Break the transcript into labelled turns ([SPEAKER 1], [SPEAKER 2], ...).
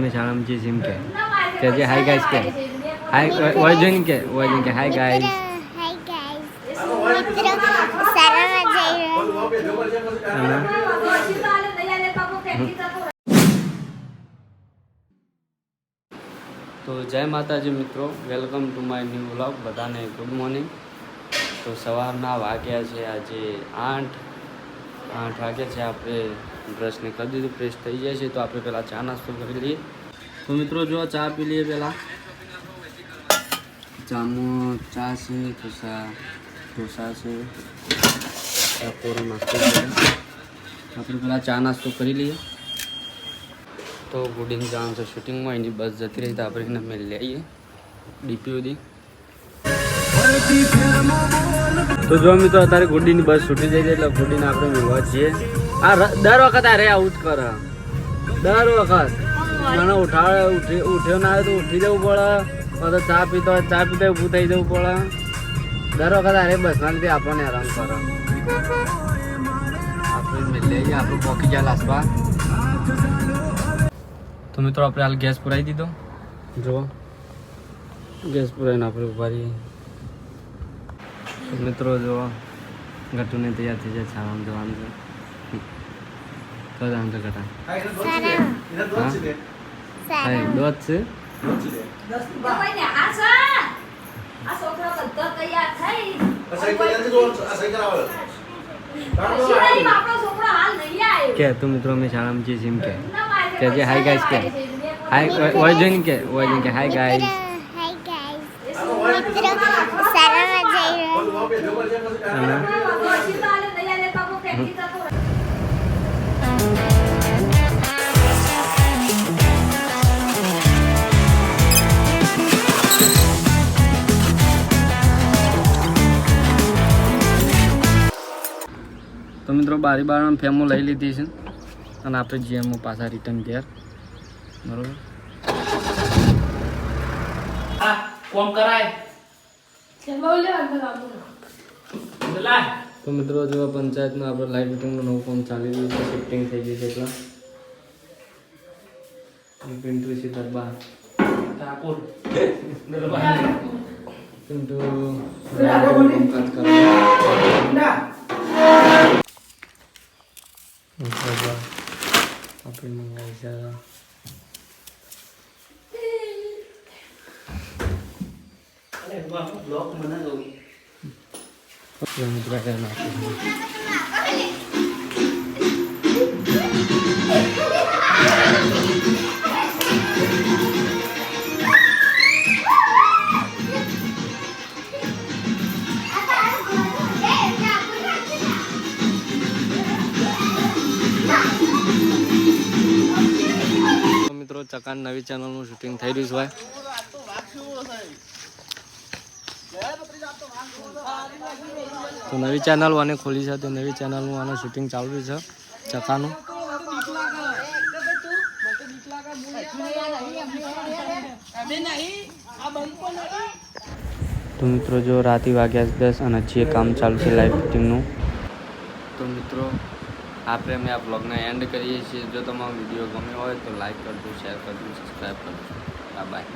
[SPEAKER 1] मैं शाम जी सिम के कहते हाय गाइस के हाय वर्जन के हाय गाइस
[SPEAKER 2] हाय गाइस मित्रों सारा मजा
[SPEAKER 1] तो जय माताजी मित्रों welcome to my new vlog बधाने गुड मॉर्निंग। तो सवाરના વાગ્યા છે આજે 8 વાગ્યા છે। આપણે બ્રશને કરી દીધું, ફ્રેશ થઈ જાય છે તો આપણે પહેલાં ચા નાસ્તો કરી લઈએ। તો મિત્રો જો ચા પી લઈએ પહેલાં। ચામાં ચા છે, ઢોસા છે, પૂરો નાસ્તો છે। આપણે પહેલાં ચા નાસ્તો કરી લઈએ। તો ગુડિંગ જવાનું છે શૂટિંગમાં, એની બસ જતી રહી તો આપણે એને મેં લઈ આવીએ ડીપી સુધી। તો જો મિત્રો અત્યારે ગુડીની બસ છૂટી જાય છે એટલે ગુડીને આપણે મળવા છીએ। આ દર વખત અરે આવું જ કરે, દર વખત મને ઉઠ્યો ના આવે તો ઉઠી જવું પડે, પછી ચા પીતો હોય ચા પીતા ઊભું થઈ જવું પડે। દર વખત અરે બસના લીધે આપણને હેરાન કરે। આપણે લઈ જઈએ, આપણે પોકી જાય લાસવા। તો મિત્રો આપણે હાલ ગેસ પુરાવી દીધો, જો ગેસ પુરાવીને આપણે ઉભા રહીએ। મિત્રો જો ગટુને તૈયાર થઈ જાય, છાવામાં જવાનું છે। તો જવાનું છે ગટા દોધ છે કે તો મિત્રો અમે શાળામાં છીએ સિમ કે જે હાય ગાઈસ કે હાય વર્જન કે હાય ગાઈસ
[SPEAKER 2] हाय गाइस मित्रों सारा मजा
[SPEAKER 1] તો મિત્રો બારી બાર ફેમો લઈ લીધી છે અને આપણે જીએમમાં પાછા રિટર્ન ઘેર, બરોબર।
[SPEAKER 3] કોમ કરાય
[SPEAKER 1] તો મિત્રો જો પંચાયતમાં આપણે લાઇટ ફિટિંગનું નવું કામ ચાલી રહ્યું છે, શિફ્ટિંગ થઈ ગઈ છે એટલે પિન્ટુ છે દરબાર
[SPEAKER 3] ઠાકોર
[SPEAKER 1] પિન્ટુ કામકાજ કરે આપણે મંગાવી છે
[SPEAKER 3] બ્લોક મને દઉં
[SPEAKER 1] મિત્રો નાખી મિત્રો ચકાન નવી ચેનલનું શૂટિંગ થઈ રહ્યું છે ભાઈ। તો નવી ચેનલ આને ખોલી છે, તો નવી ચેનલનું આનું શૂટિંગ ચાલુ છે ચકાનું। તો મિત્રો જો રાતે વાગ્યા 10 અને હજી કામ ચાલુ છે લાઈવ ફિટિંગનું। તો મિત્રો આપણે અમે આ બ્લોગને એન્ડ કરીએ છીએ। જો તમારો વિડીયો ગમ્યો હોય તો લાઈક કરજો, શેર કરજો, સબસ્ક્રાઈબ કરજો। બાય।